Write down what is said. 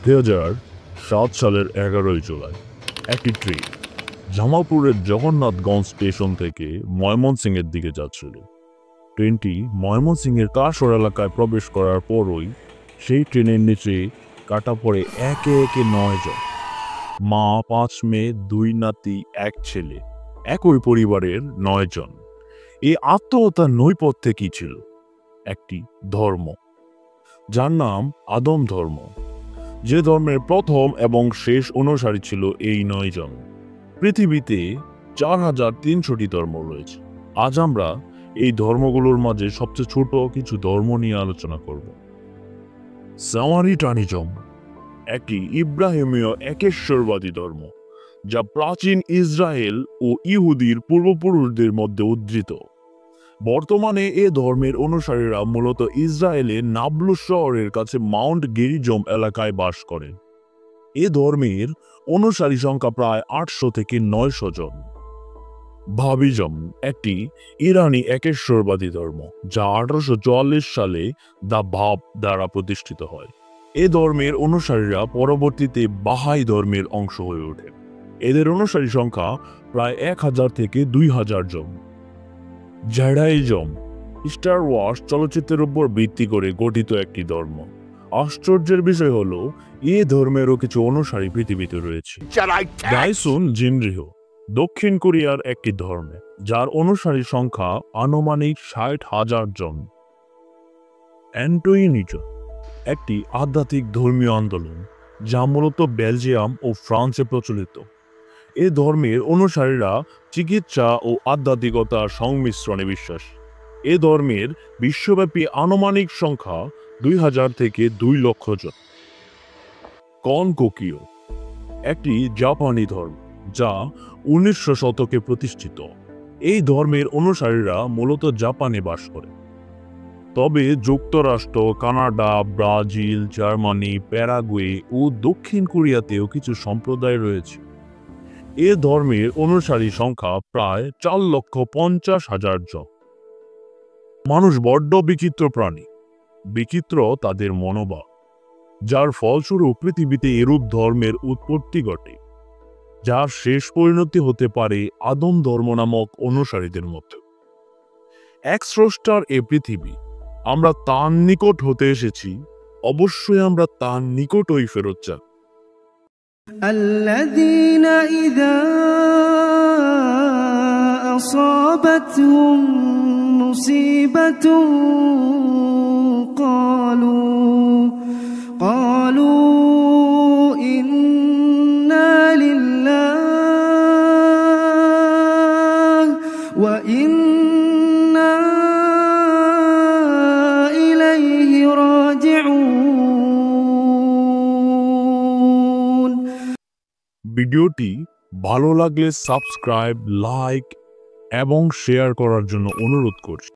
2007 সালের 11 জুলাই একটি ট্রেন জামালপুরের জগন্নাথগঞ্জ স্টেশন থেকে ময়মনসিংহের দিকে যাচ্ছিল। ট্রেনটি ময়মনসিংহের কাশর এলাকায় প্রবেশ করার পরই সেই ট্রেনের নিচে কাটা পড়ে একে একে 9 জন, মা, 5 মেয়ে, 2 নাতি, 1 ছেলে, একই পরিবারের 9 জন। এই আত্মহত্যার নৈপথ্যে কি ছিল? একটি ধর্ম, যার নাম আদম ধর্ম, যে ধর্মের প্রথম এবং শেষ অনুসারী ছিল এই 9 জন। পৃথিবীতে 4300টি ধর্ম রয়েছে। আজ আমরা এই ধর্মগুলোর মাঝে সবচেয়ে ছোট কিছু ধর্ম নিয়ে আলোচনা করব। সামারিটানিজম একটি ইব্রাহিমীয় একেশ্বরবাদী ধর্ম, যা প্রাচীন ইসরায়েল ও ইহুদির পূর্বপুরুষদের মধ্যে উদ্ধৃত। বর্তমানে এ ধর্মের অনুসারীরা মূলত ইসরায়েলের নাবলুস শহরের কাছে মাউন্ট গেরিজম এলাকায় বাস করেন। এ ধর্মের অনুসারী সংখ্যা প্রায় 800 থেকে 900 জন। ভাবিজম একটি ইরানি একেশ্বরবাদী ধর্ম, যা 1844 সালে দ্য ভাব দ্বারা প্রতিষ্ঠিত হয়। এ ধর্মের অনুসারীরা পরবর্তীতে বাহাই ধর্মের অংশ হয়ে ওঠে। এদের অনুসারী সংখ্যা প্রায় 1000 থেকে 2000 জন। জেডাইজম স্টার ওয়ার্স চলচ্চিত্রের উপর ভিত্তি করে গঠিত একটি ধর্ম। আশ্চর্যের বিষয় হলো, এ ধর্মেরও কিছু অনুসারী পৃথিবীতে রয়েছে। ডাইসুন জিনরিহ দক্ষিণ কোরিয়ার একটি ধর্ম, যার অনুসারী সংখ্যা আনুমানিক 60,000 জন। অ্যান্টোইনিজম একটি আধ্যাত্মিক ধর্মীয় আন্দোলন, যা মূলত বেলজিয়াম ও ফ্রান্সে প্রচলিত। এ ধর্মের অনুসারীরা চিকিৎসা ও আধ্যাত্মিকতার সংমিশ্রণে বিশ্বাস। এ ধর্মের বিশ্বব্যাপী আনুমানিক সংখ্যা 2000 থেকে 2 লক্ষ জন। কনকোকিও একটি জাপানি ধর্ম, যা 1900 শতকে প্রতিষ্ঠিত। এই ধর্মের অনুসারীরা মূলত জাপানে বাস করে, তবে যুক্তরাষ্ট্র, কানাডা, ব্রাজিল, জার্মানি, প্যারাগুয়ে ও দক্ষিণ কোরিয়াতেও কিছু সম্প্রদায় রয়েছে। এ ধর্মের অনুসারী সংখ্যা প্রায় 4,50,000 জন। মানুষ বড্ড বিচিত্র প্রাণী, বিচিত্র তাদের মনোভাব, যার ফলস্বরূপ পৃথিবীতে এরূপ ধর্মের উৎপত্তি ঘটে, যার শেষ পরিণতি হতে পারে আদম ধর্ম নামক অনুসারীদের মতো। এক স্রষ্টার এ পৃথিবী, আমরা তার নিকট হতে এসেছি, অবশ্যই আমরা তার নিকটই ফেরত যাব। الذين إذا أصابتهم مصيبة قالوا إنا لله وإنا إليه راجعون। ভিডিওটি ভালো লাগলে সাবস্ক্রাইব, লাইক এবং শেয়ার করার জন্য অনুরোধ করছি।